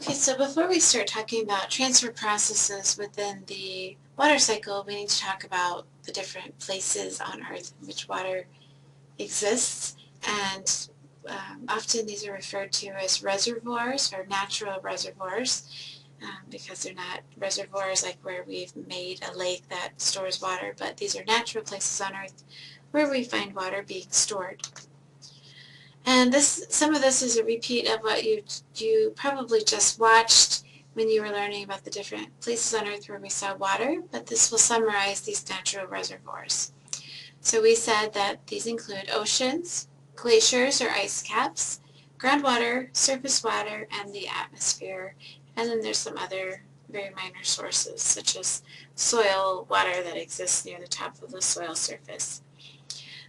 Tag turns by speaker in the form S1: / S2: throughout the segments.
S1: Okay, so before we start talking about transfer processes within the water cycle, we need to talk about the different places on Earth in which water exists. And often these are referred to as reservoirs or natural reservoirs because they're not reservoirs like where we've made a lake that stores water, but these are natural places on Earth where we find water being stored. And some of this is a repeat of what you probably just watched when you were learning about the different places on Earth where we saw water, but this will summarize these natural reservoirs. So we said that these include oceans, glaciers or ice caps, groundwater, surface water, and the atmosphere. And then there's some other very minor sources, such as soil water that exists near the top of the soil surface.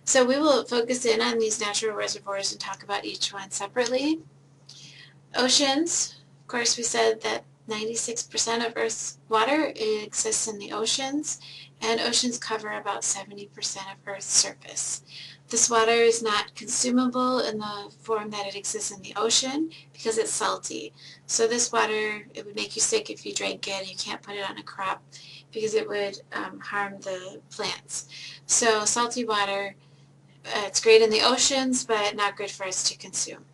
S1: So we will focus in on these natural reservoirs and talk about each one separately. Oceans, of course, we said that 96% of Earth's water exists in the oceans, and oceans cover about 70% of Earth's surface. This water is not consumable in the form that it exists in the ocean because it's salty. So this water, it would make you sick if you drank it, and you can't put it on a crop because it would harm the plants. So salty water, it's great in the oceans, but not good for us to consume.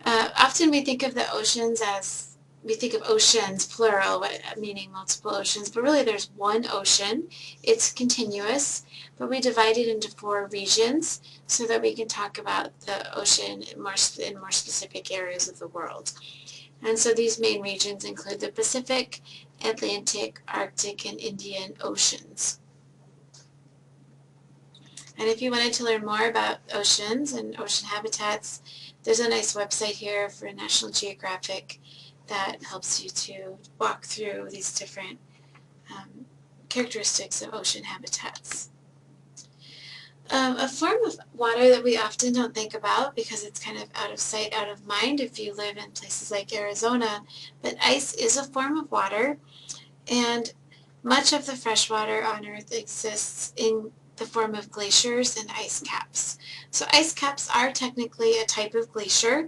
S1: Often we think of the oceans as, we think of oceans, plural, meaning multiple oceans, but really there's one ocean. It's continuous, but we divide it into 4 regions so that we can talk about the ocean in more specific areas of the world. And so these main regions include the Pacific, Atlantic, Arctic, and Indian Oceans. And if you wanted to learn more about oceans and ocean habitats, there's a nice website here for National Geographic that helps you to walk through these different characteristics of ocean habitats. A form of water that we often don't think about because it's kind of out of sight, out of mind if you live in places like Arizona, but ice is a form of water, and much of the fresh water on Earth exists in the form of glaciers and ice caps. So ice caps are technically a type of glacier,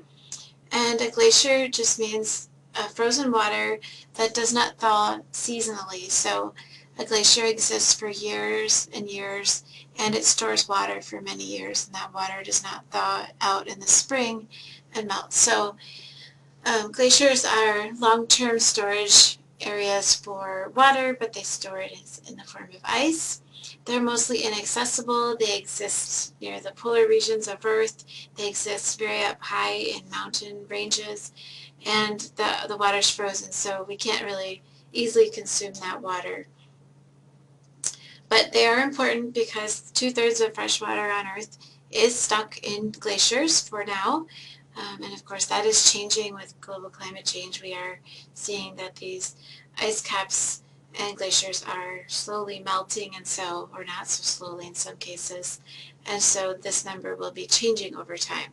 S1: and a glacier just means frozen water that does not thaw seasonally. So a glacier exists for years and years, and it stores water for many years, and that water does not thaw out in the spring and melt. So glaciers are long-term storage areas for water, but they store it in the form of ice. They're mostly inaccessible. They exist near the polar regions of Earth. They exist very up high in mountain ranges, and the water's frozen, so we can't really easily consume that water. But they are important because 2/3 of fresh water on Earth is stuck in glaciers for now. And of course that is changing with global climate change. We are seeing that these ice caps and glaciers are slowly melting, and so, or not so slowly in some cases, and so this number will be changing over time.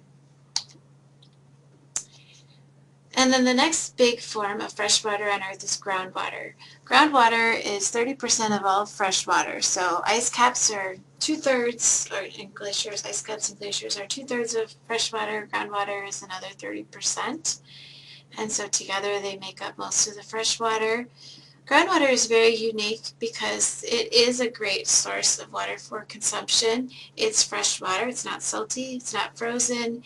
S1: And then the next big form of fresh water on Earth is groundwater. Groundwater is 30% of all fresh water. So ice caps are 2/3, or in glaciers, ice caps and glaciers are 2/3 of fresh water. Groundwater is another 30%. And so together they make up most of the fresh water. Groundwater is very unique because it is a great source of water for consumption. It's fresh water, it's not salty, it's not frozen,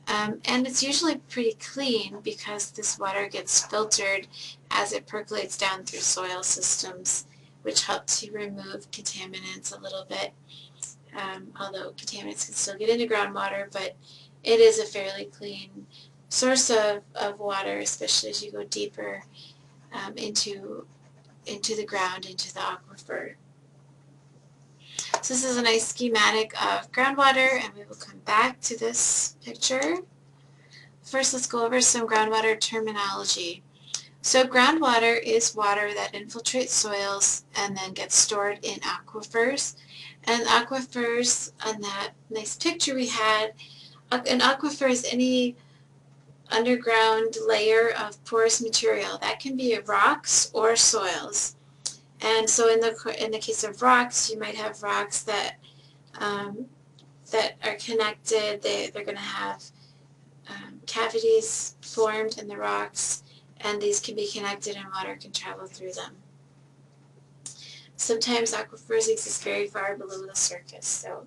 S1: and it's usually pretty clean because this water gets filtered as it percolates down through soil systems, which help to remove contaminants a little bit, although contaminants can still get into groundwater, but it is a fairly clean source of water, especially as you go deeper into the ground, into the aquifer. So this is a nice schematic of groundwater, and we will come back to this picture. First, let's go over some groundwater terminology. So groundwater is water that infiltrates soils and then gets stored in aquifers. And aquifers, on that nice picture we had, an aquifer is any underground layer of porous material. That can be rocks or soils. And so in the case of rocks, you might have rocks that are connected. They're going to have cavities formed in the rocks, and these can be connected and water can travel through them. Sometimes aquifers exist very far below the surface, so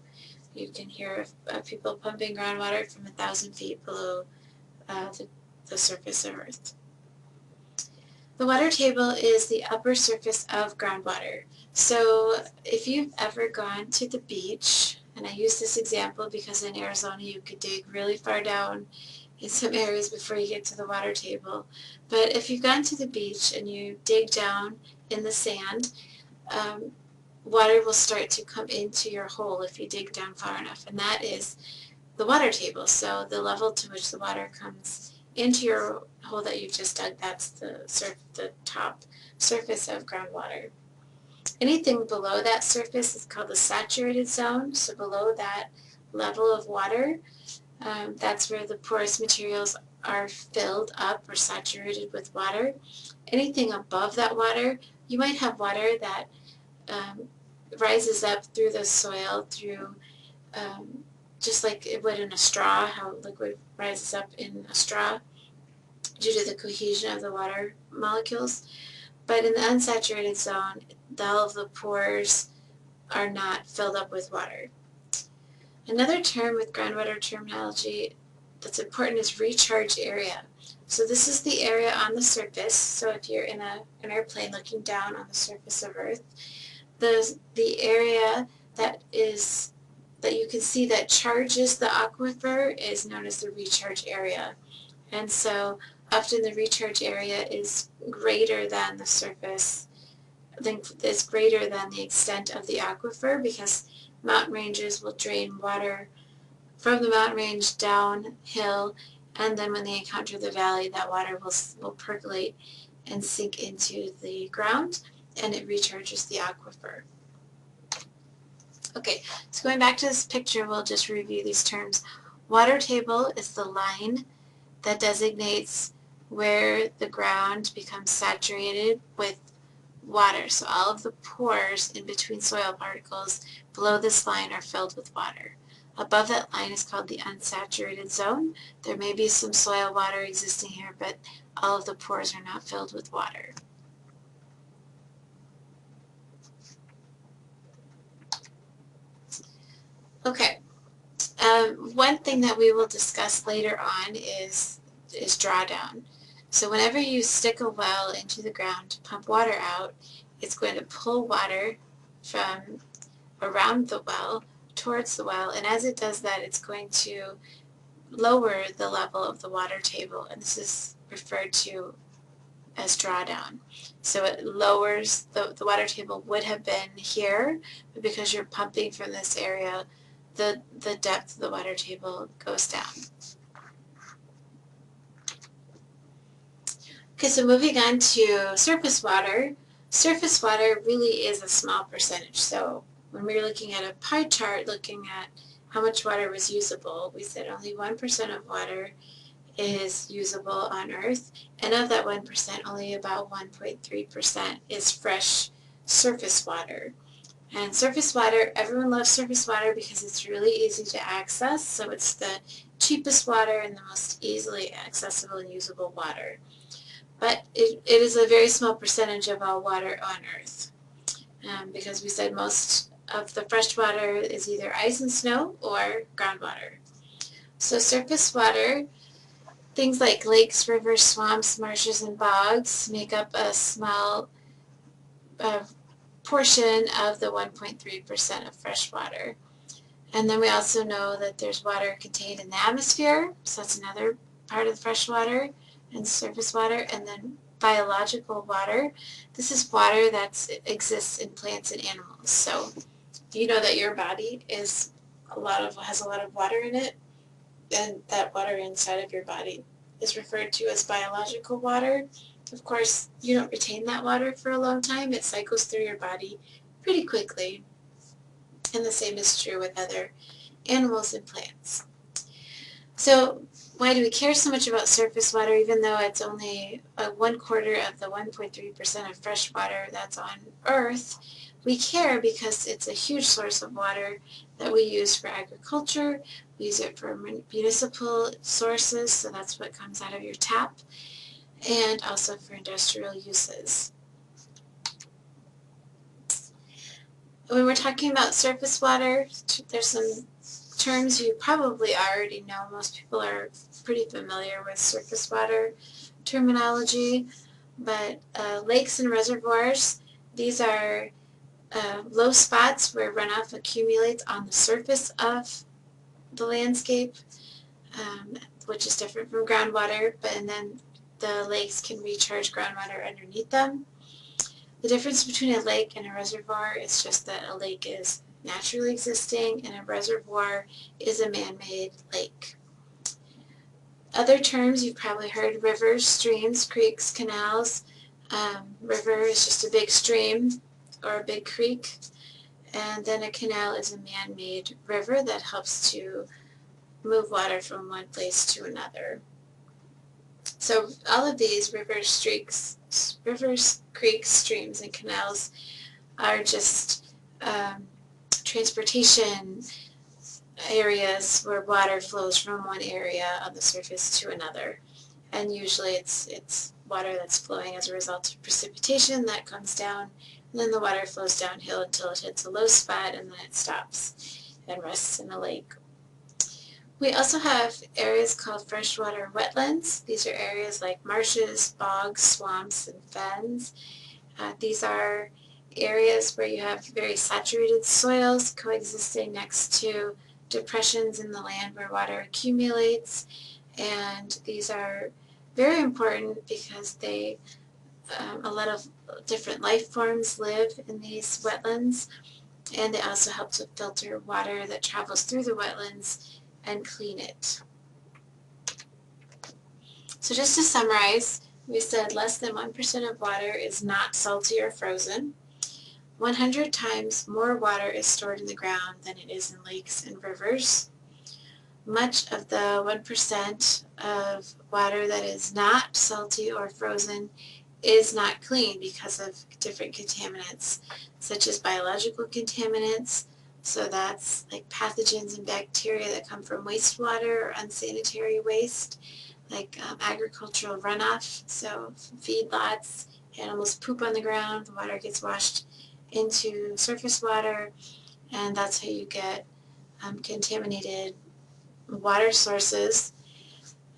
S1: you can hear of people pumping groundwater from 1,000 feet below the surface of Earth. The water table is the upper surface of groundwater. So if you've ever gone to the beach, and I use this example because in Arizona you could dig really far down in some areas before you get to the water table. But if you've gone to the beach and you dig down in the sand, water will start to come into your hole if you dig down far enough, and that is the water table. So the level to which the water comes into your hole that you've just dug, that's the top surface of groundwater. Anything below that surface is called the saturated zone. So below that level of water, that's where the porous materials are filled up or saturated with water. Anything above that water, you might have water that rises up through the soil through just like it would in a straw, how liquid rises up in a straw due to the cohesion of the water molecules. But in the unsaturated zone, all of the pores are not filled up with water. Another term with groundwater terminology that's important is recharge area. So this is the area on the surface. So if you're in an airplane looking down on the surface of Earth, the area that you can see that charges the aquifer is known as the recharge area. And so often the recharge area is greater than the surface, is greater than the extent of the aquifer, because mountain ranges will drain water from the mountain range downhill, and then when they encounter the valley, that water will percolate and sink into the ground, and it recharges the aquifer. Okay, so going back to this picture, we'll just review these terms. Water table is the line that designates where the ground becomes saturated with water. So all of the pores in between soil particles below this line are filled with water. Above that line is called the unsaturated zone. There may be some soil water existing here, but all of the pores are not filled with water. Okay, one thing that we will discuss later on is drawdown. So whenever you stick a well into the ground to pump water out, it's going to pull water from around the well towards the well, and as it does that, it's going to lower the level of the water table, and this is referred to as drawdown. So it lowers, the water table would have been here, but because you're pumping from this area, the depth of the water table goes down. Okay, so moving on to surface water. Surface water really is a small percentage. So when we were looking at a pie chart looking at how much water was usable, we said only 1% of water is usable on Earth, and of that 1%, only about 1.3% is fresh surface water. And surface water, everyone loves surface water because it's really easy to access, so it's the cheapest water and the most easily accessible and usable water. But it is a very small percentage of all water on Earth, because we said most of the fresh water is either ice and snow or groundwater. So surface water, things like lakes, rivers, swamps, marshes, and bogs make up a small portion of the 1.3% of fresh water. And then we also know that there's water contained in the atmosphere, so that's another part of the fresh water and surface water. And then biological water. This is water that exists in plants and animals. So you know that your body has a lot of water in it, and that water inside of your body is referred to as biological water. Of course, you don't retain that water for a long time. It cycles through your body pretty quickly. And the same is true with other animals and plants. So why do we care so much about surface water, even though it's only 1/4 of the 1.3% of fresh water that's on Earth? We care because it's a huge source of water that we use for agriculture. We use it for municipal sources, so that's what comes out of your tap. and also for industrial uses. When we're talking about surface water, there's some terms you probably already know. Most people are pretty familiar with surface water terminology, but lakes and reservoirs, these are low spots where runoff accumulates on the surface of the landscape, which is different from groundwater, and then the lakes can recharge groundwater underneath them. The difference between a lake and a reservoir is just that a lake is naturally existing and a reservoir is a man-made lake. Other terms you've probably heard: rivers, streams, creeks, canals. River is just a big stream or a big creek, and then a canal is a man-made river that helps to move water from one place to another. So all of these rivers, creeks, streams, and canals are just transportation areas where water flows from one area of the surface to another. And usually it's water that's flowing as a result of precipitation that comes down, and then the water flows downhill until it hits a low spot, and then it stops and rests in a lake. We also have areas called freshwater wetlands. These are areas like marshes, bogs, swamps, and fens. These are areas where you have very saturated soils coexisting next to depressions in the land where water accumulates, and these are very important because a lot of different life forms live in these wetlands, and they also help to filter water that travels through the wetlands and clean it. So just to summarize, we said less than 1% of water is not salty or frozen. 100 times more water is stored in the ground than it is in lakes and rivers. Much of the 1% of water that is not salty or frozen is not clean because of different contaminants, such as biological contaminants. So that's like pathogens and bacteria that come from wastewater or unsanitary waste, like agricultural runoff. So feedlots, animals poop on the ground, the water gets washed into surface water, and that's how you get contaminated water sources.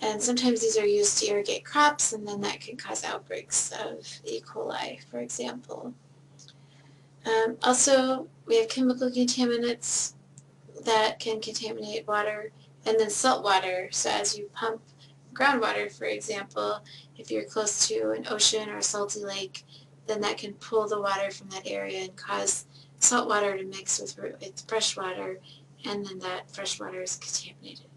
S1: And sometimes these are used to irrigate crops, and then that can cause outbreaks of E. coli, for example. Also, we have chemical contaminants that can contaminate water, and then salt water. So as you pump groundwater, for example, if you're close to an ocean or a salty lake, then that can pull the water from that area and cause salt water to mix with fresh water, and then that fresh water is contaminated.